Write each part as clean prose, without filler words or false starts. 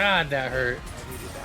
God, that hurt. I needed that.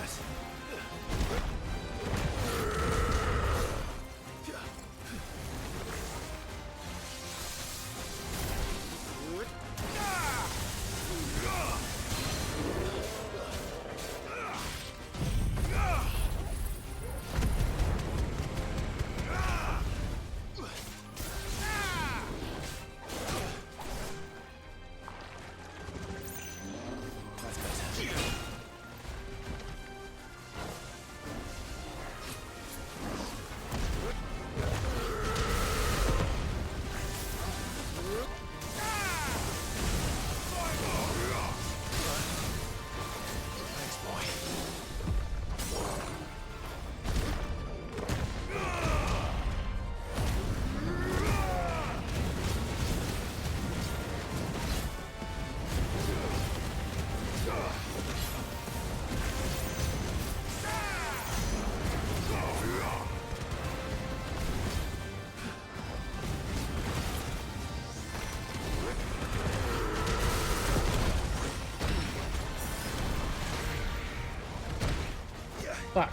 Fuck.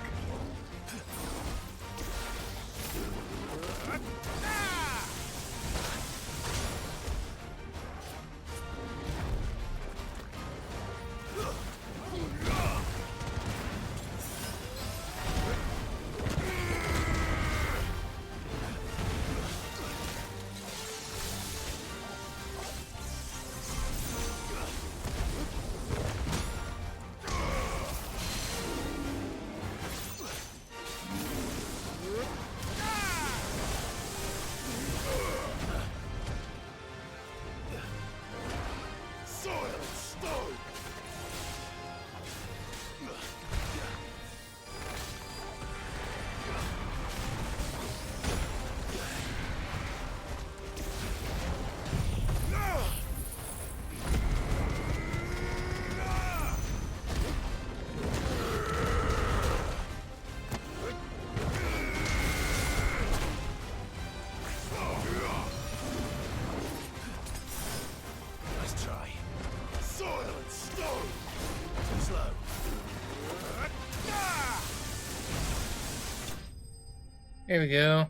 There we go.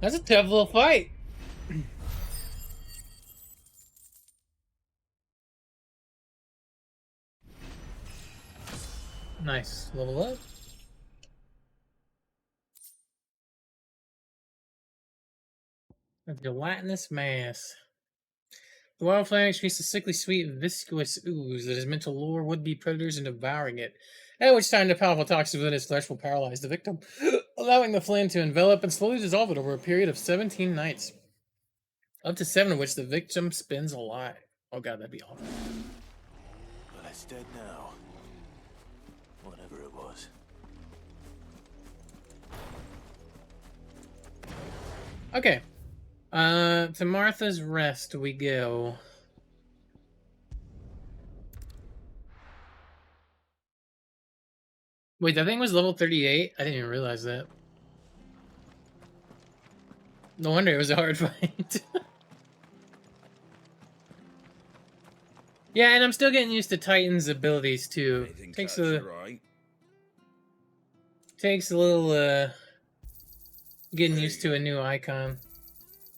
That's a tough little fight. Nice. Level up. A gelatinous mass. The wild flag creates a sickly sweet viscous ooze that is meant to lure would-be predators into devouring it, at which time the powerful toxin within its flesh will paralyze the victim, allowing the flame to envelop and slowly dissolve it over a period of 17 nights. Up to 7 of which the victim spends alive. Oh god, that'd be awful. Well, it's dead now. Whatever it was. Okay. To Martha's Rest we go. Wait, that thing was level 38? I didn't even realize that. No wonder it was a hard fight. Yeah, and I'm still getting used to Titan's abilities too. Takes a little getting used to a new icon.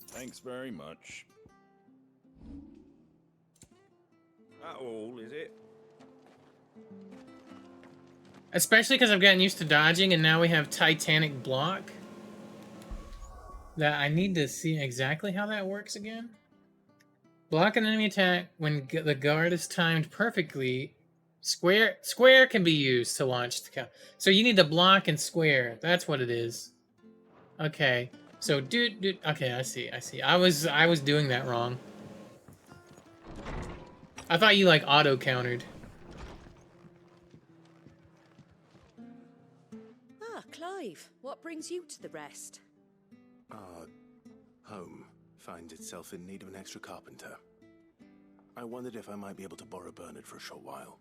Thanks very much. That all, is it? Especially because I've gotten used to dodging and now we have Titanic block. That I need to see exactly how that works again. Block an enemy attack when the guard is timed perfectly. Square can be used to launch the count. So you need to block and square. That's what it is. Okay. So dude, okay, I see. I was doing that wrong. I thought you like auto countered. Ah, Clive, what brings you to the rest? Our home finds itself in need of an extra carpenter. I wondered if I might be able to borrow Bernard for a short while.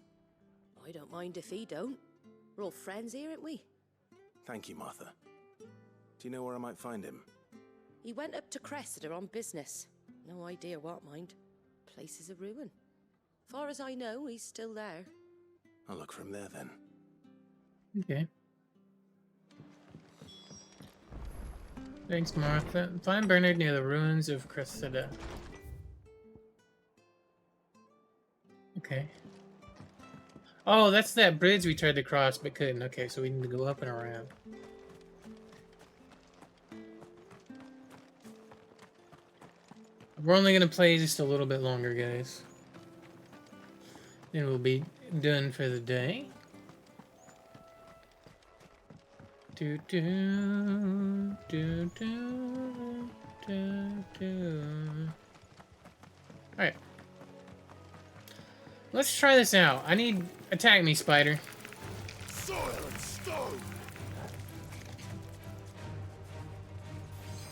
I don't mind if he don't. We're all friends here, aren't we? Thank you, Martha. Do you know where I might find him? He went up to Cressida on business. No idea what, mind. Place is a ruin. Far as I know, he's still there. I'll look from there then. Okay. Thanks, Martha. Find Bernard near the ruins of Cressida. Okay. Oh, that's that bridge we tried to cross but couldn't. Okay, so we need to go up and around. We're only gonna play just a little bit longer, guys. Then we'll be done for the day. Do do do do do do. All right. Let's try this out. I need... Attack me, spider. Soil and stone!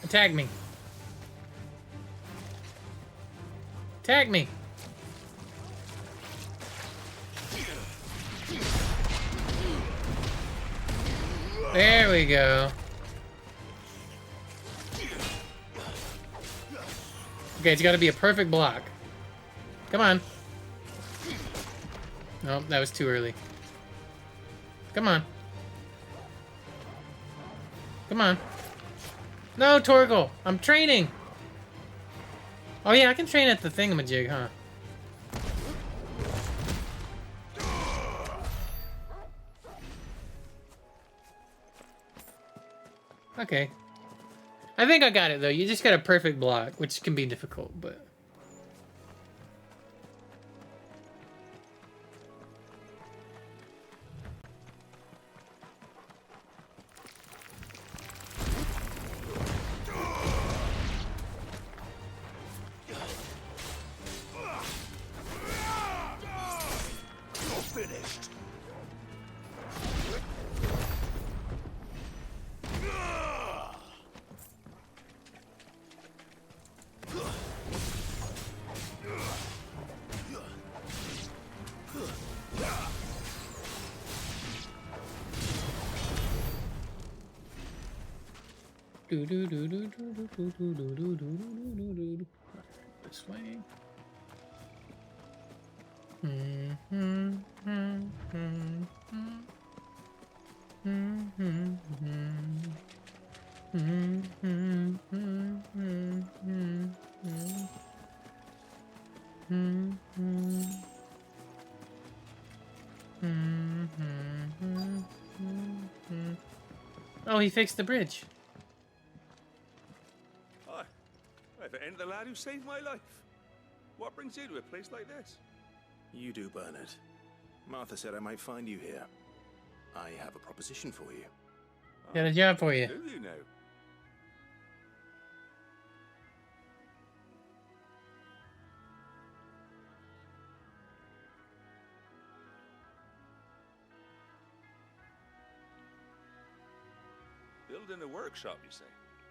Attack me. Attack me. There we go. Okay, it's got to be a perfect block. Come on. Nope, that was too early. Come on. Come on. No, Torgal! I'm training! Oh yeah, I can train at the thingamajig, huh? Okay. I think I got it, though. You just got a perfect block, which can be difficult, but... Finished. Do do do do do do do do do do do do do do. This way. Oh, he fixed the bridge. Hi. I've ended the lad who saved my life. What brings you to a place like this? You do, Bernard. Martha said I might find you here. I have a proposition for you. Got a job for you. Do you know? Building a workshop, you say?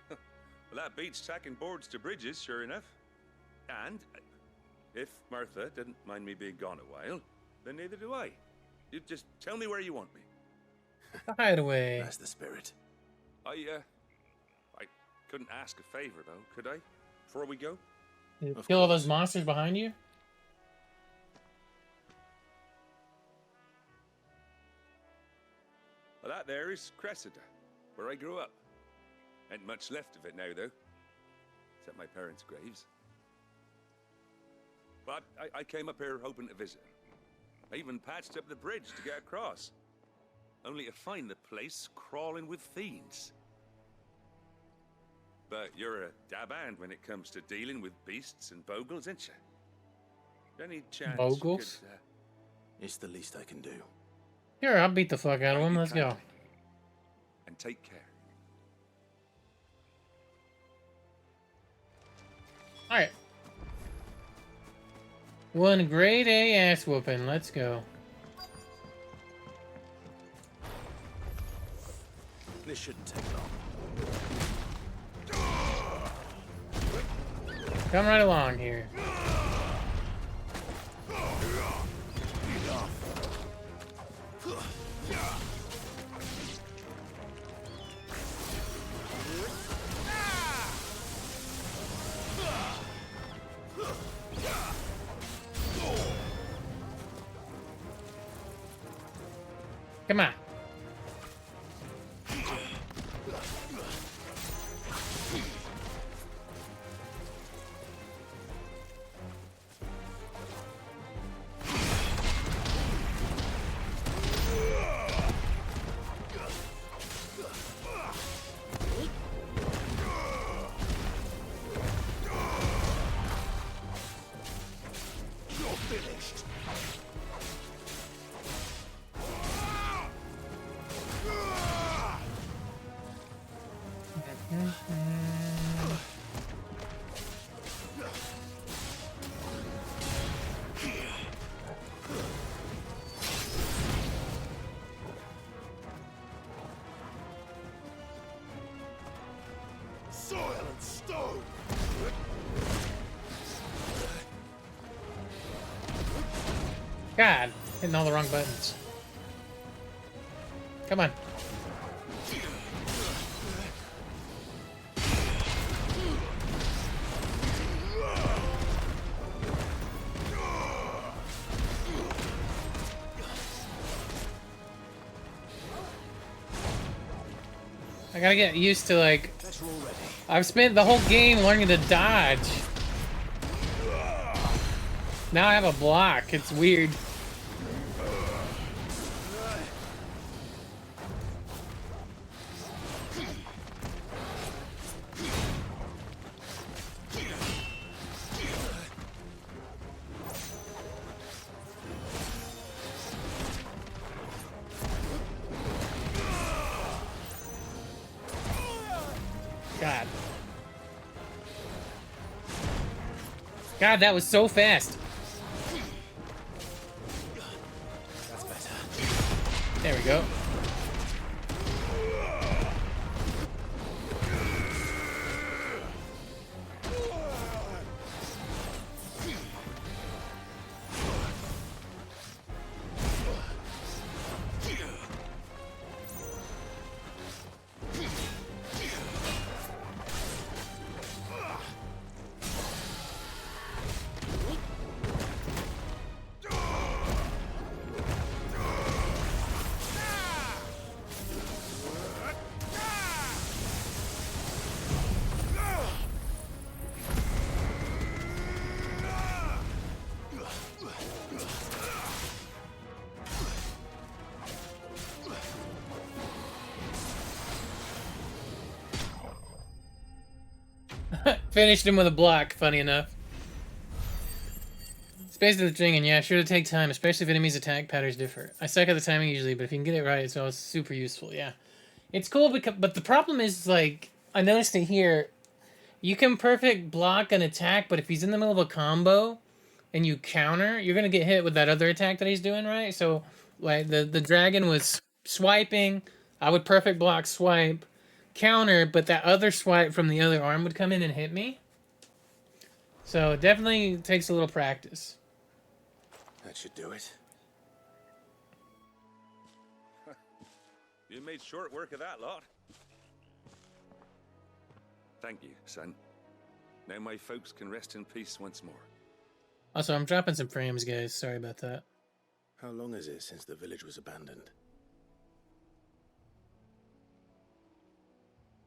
Well, that beats tacking boards to bridges, sure enough. And if Martha didn't mind me being gone a while, then neither do I. You just tell me where you want me. Hideaway. That's the spirit. I couldn't ask a favor, though, could I? Before we go? Of Kill all course. those monsters behind you? Well, that there is Cressida, where I grew up. Ain't much left of it now, though. Except my parents' graves. But I came up here hoping to visit. I even patched up the bridge to get across. Only to find the place crawling with fiends. But you're a dab hand when it comes to dealing with beasts and bogles, ain't you? Any chance you Bogles? could, It's the least I can do. Here, I'll beat the fuck out of Right, him. you Let's go. kindly. And take care. Alright. One grade A ass whooping. Let's go. This shouldn't take long. Come right along here. Come on. Soil and stone! God, hitting all the wrong buttons. Come on. I gotta get used to, like, I've spent the whole game learning to dodge. Now I have a block. It's weird. God. God, that was so fast. That's better. There we go. Finished him with a block, funny enough. It's basically the thing, and yeah, sure to take time, especially if enemies' attack patterns differ. I suck at the timing usually, but if you can get it right, it's always super useful, yeah. It's cool, because, but the problem is, like, I noticed it here, you can perfect block an attack, but if he's in the middle of a combo, and you counter, you're gonna get hit with that other attack that he's doing, right? So, like, the dragon was swiping, I would perfect block swipe, counter, but that other swipe from the other arm would come in and hit me. So it definitely takes a little practice. That should do it. You made short work of that lot. Thank you, son. Now my folks can rest in peace once more. Also, I'm dropping some frames, guys. Sorry about that. How long is it since the village was abandoned?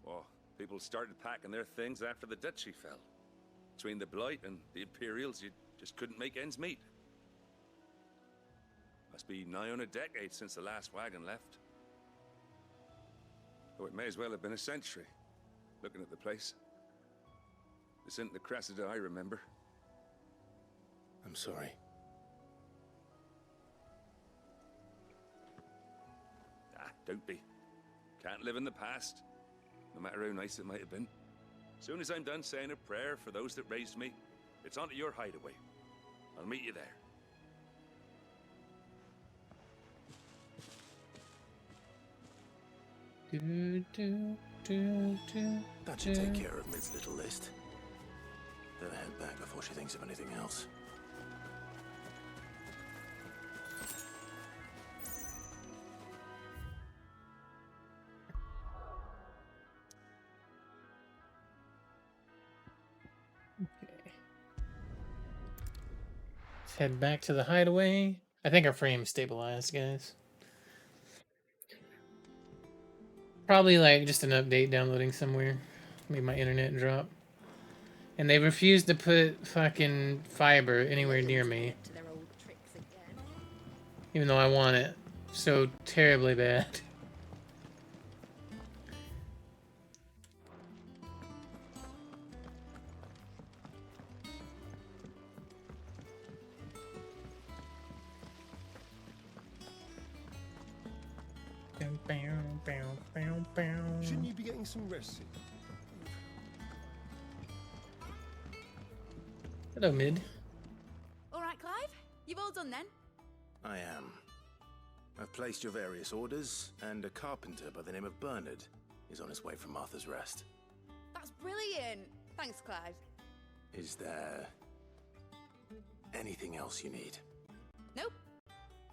Well, people started packing their things after the duchy fell. Between the Blight and the Imperials, you just couldn't make ends meet. Must be nigh on a decade since the last wagon left. Oh, it may as well have been a century, looking at the place. This isn't the Cressida I remember. I'm sorry. Ah, don't be. Can't live in the past, no matter how nice it might have been. Soon as I'm done saying a prayer for those that raised me, it's on to your hideaway. I'll meet you there. That should take care of Mid's little list. Better head back before she thinks of anything else. Let's head back to the hideaway. I think our frame's stabilized, guys. Probably like just an update downloading somewhere. Made my internet drop. And they refused to put fucking fiber anywhere near me. To their old tricks again. Even though I want it so terribly bad. Shouldn't you be getting some rest soon? Hello, Mid. All right, Clive? You've all done then? I am. I've placed your various orders, and a carpenter by the name of Bernard is on his way from Martha's Rest. That's brilliant. Thanks, Clive. Is there anything else you need? Nope.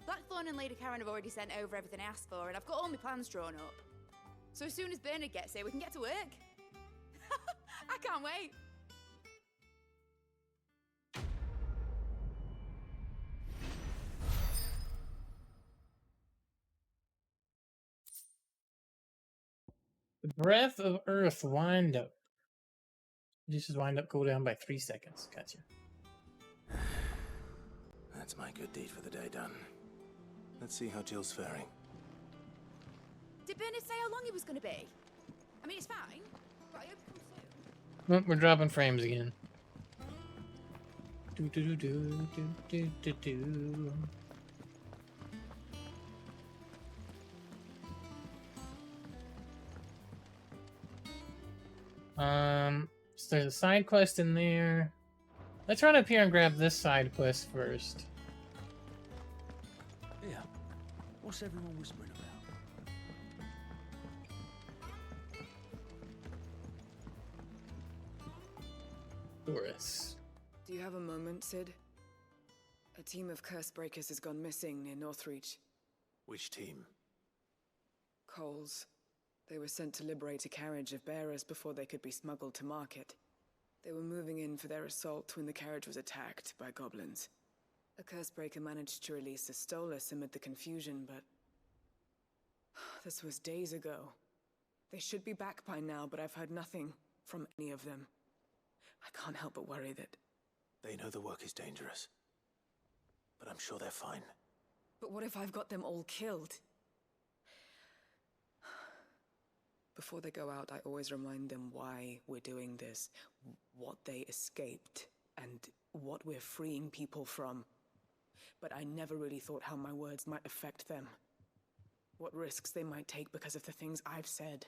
Blackthorn and Lady Karen have already sent over everything I asked for, and I've got all my plans drawn up. So as soon as Bernard gets here, we can get to work. I can't wait. The Breath of Earth wind up. Reduces wind up cooldown by 3 seconds. Gotcha. That's my good deed for the day done. Let's see how Jill's faring. Did Bernard say how long he was going to be? I mean, it's fine, but I hope he comes soon. Oh, we're dropping frames again. Do do do do do do do. So there's a side quest in there. Let's run up here and grab this side quest first. Yeah. What's everyone whispering about? Doris. Do you have a moment, Sid? A team of curse breakers has gone missing near Northreach. Which team? Coles. They were sent to liberate a carriage of bearers before they could be smuggled to market. They were moving in for their assault when the carriage was attacked by goblins. A curse breaker managed to release a Stolas amid the confusion, but this was days ago. They should be back by now, but I've heard nothing from any of them. I can't help but worry that... They know the work is dangerous, but I'm sure they're fine. But what if I've got them all killed? Before they go out, I always remind them why we're doing this, what they escaped, and what we're freeing people from. But I never really thought how my words might affect them. What risks they might take because of the things I've said.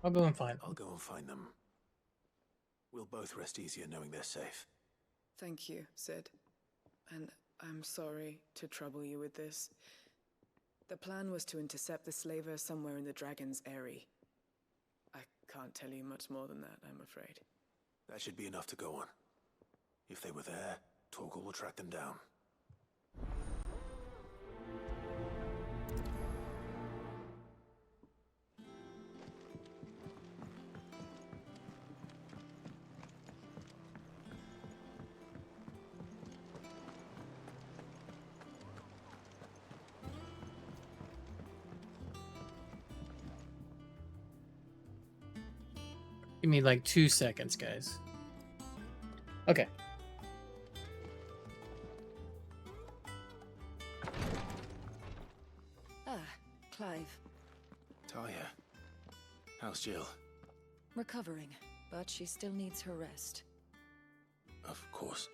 I'll go and find them. I'll go and find them. We'll both rest easier knowing they're safe. Thank you, Sid. And I'm sorry to trouble you with this. The plan was to intercept the slaver somewhere in the Dragon's Eyrie. I can't tell you much more than that, I'm afraid. That should be enough to go on. If they were there, Torgal will track them down. Give me like 2 seconds, guys. Okay. Ah, Clive. Talia, how's Jill? Recovering, but she still needs her rest. Of course.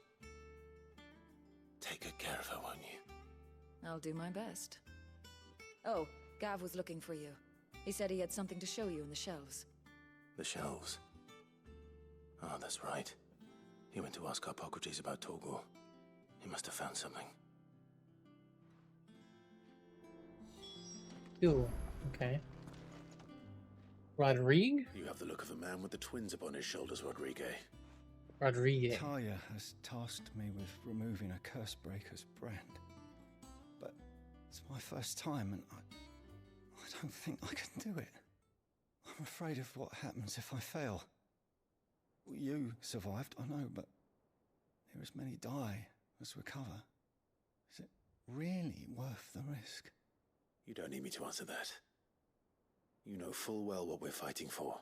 Take good care of her, won't you? I'll do my best. Oh, Gav was looking for you. He said he had something to show you in the shelves. The shelves. Oh, that's right. He went to ask Harpocrates about Torgal. He must have found something. Cool. Okay. Rodrigue? You have the look of a man with the twins upon his shoulders, Rodrigue. Rodrigue. Talia has tasked me with removing a curse breaker's brand. But it's my first time and I don't think I can do it. I'm afraid of what happens if I fail. You survived, I know, but there as many die as recover. Is it really worth the risk? You don't need me to answer that. You know full well what we're fighting for.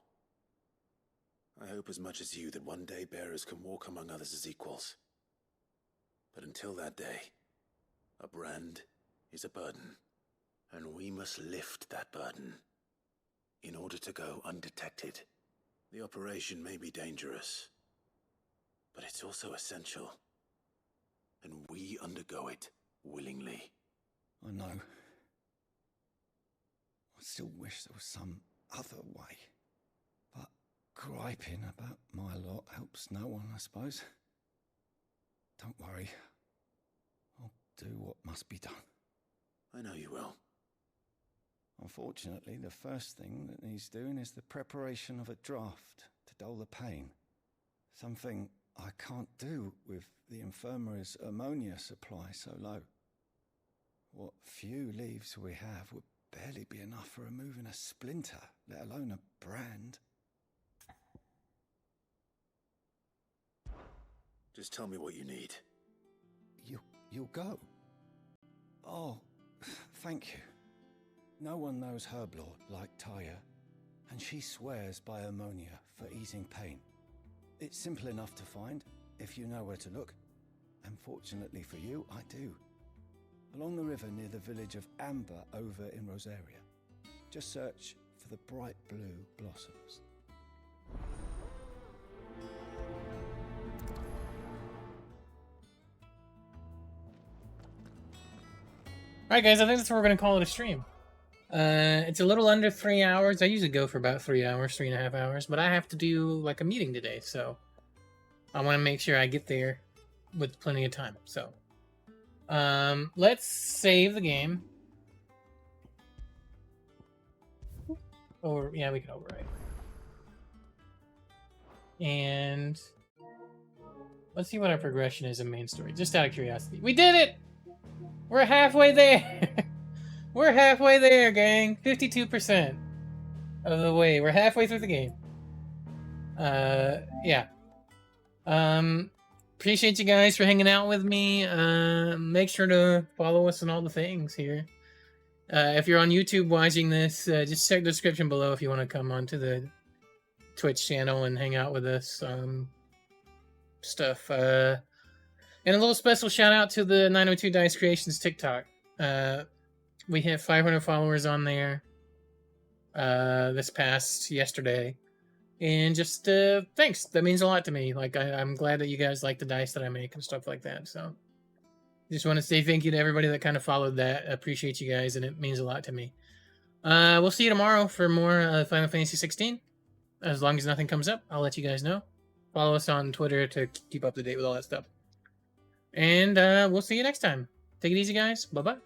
I hope as much as you that one day bearers can walk among others as equals. But until that day, a brand is a burden, and we must lift that burden in order to go undetected. The operation may be dangerous, but it's also essential, and we undergo it willingly. I know. I still wish there was some other way. But griping about my lot helps no one, I suppose. Don't worry. I'll do what must be done. I know you will. Unfortunately, the first thing that needs doing is the preparation of a draft to dull the pain. Something I can't do with the infirmary's ammonia supply so low. What few leaves we have would barely be enough for removing a splinter, let alone a brand. Just tell me what you need. You'll go? Oh, thank you. No one knows Herb Lord like Taya, and she swears by ammonia for easing pain. It's simple enough to find, if you know where to look. And fortunately for you, I do. Along the river near the village of Amber over in Rosaria. Just search for the bright blue blossoms. Alright guys, I think that's what we're going to call it a stream. It's a little under 3 hours. I usually go for about 3 hours, 3.5 hours, but I have to do like a meeting today, so I want to make sure I get there with plenty of time. So, let's save the game. Or yeah, we can overwrite. And let's see what our progression is in main story, just out of curiosity. We did it! We're halfway there. We're halfway there, gang. 52% of the way. We're halfway through the game. Yeah. Appreciate you guys for hanging out with me. Make sure to follow us on all the things here. If you're on YouTube watching this, just check the description below if you want to come onto the Twitch channel and hang out with us. Stuff. And a little special shout out to the 902 Dice Creations TikTok. We hit 500 followers on there this past yesterday. And just thanks. That means a lot to me. Like, I'm glad that you guys like the dice that I make and stuff like that. So just want to say thank you to everybody that kind of followed that. I appreciate you guys, and it means a lot to me. We'll see you tomorrow for more Final Fantasy 16. As long as nothing comes up, I'll let you guys know. Follow us on Twitter to keep up to date with all that stuff. And we'll see you next time. Take it easy, guys. Bye-bye.